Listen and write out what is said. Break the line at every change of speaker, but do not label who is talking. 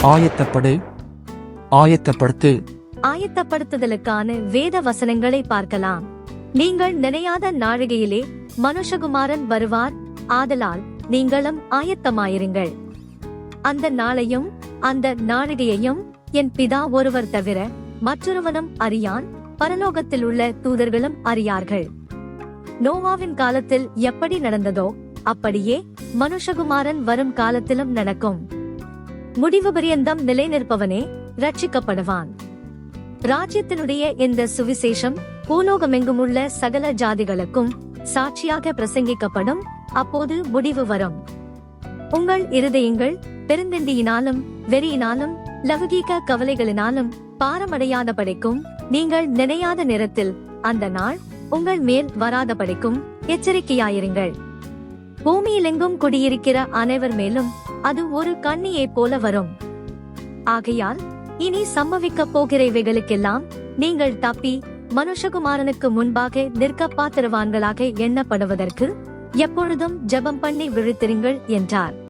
ஆயத்தப்படு, ஆயத்தப்படுத்து.
ஆயத்தப்படுத்துதலுக்கான வேத வசனங்களை பார்க்கலாம். நீங்கள் நினையாத நாழிகையிலே மனுஷகுமாரன் வருவார், ஆதலால் நீங்களும் ஆயத்தமாயிருங்கள். அந்த நாளையும் அந்த நாழிகையையும் என் பிதா ஒருவர் தவிர மற்றொருவனும் அறியான், பரலோகத்தில் உள்ள தூதர்களும் அறியார்கள். நோவாவின் காலத்தில் எப்படி நடந்ததோ அப்படியே மனுஷகுமாரன் வரும் காலத்திலும் நடக்கும். முடிவு பரியந்தம் நிலை நிற்பவனே ரட்சிக்கப்படுவான். ராஜ்யத்தினுடைய இந்த சுவிசேஷம் பூலோகமெங்குமுள்ள சகல ஜாதிகளுக்கும் சாட்சியாக பிரசங்கிக்கப்படும். அப்போது முடிவு வரும். உங்கள் இருதயங்கள் பெருந்தண்டியினாலும் வெறியினாலும் லௌகீக கவலைகளினாலும் பாரமடையாதபடிக்கும், நீங்கள் நினையாத நேரத்தில் அந்த நாள் உங்கள் மேல் வராதபடிக்கும் எச்சரிக்கையாயிருங்கள். பூமியிலெங்கும் குடியிருக்கிற அனைவர் மேலும் அது ஒரு கண்ணியைப் போல வரும். ஆகையால் இனி சம்பவிக்கப் போகிற இவைகளுக்கெல்லாம் நீங்கள் தப்பி மனுஷகுமாரனுக்கு முன்பாக நிற்க பாத்திரவான்களாக எண்ணப்படுவதற்கு எப்பொழுதும் ஜெபம் பண்ணி விழித்திருங்கள் என்றார்.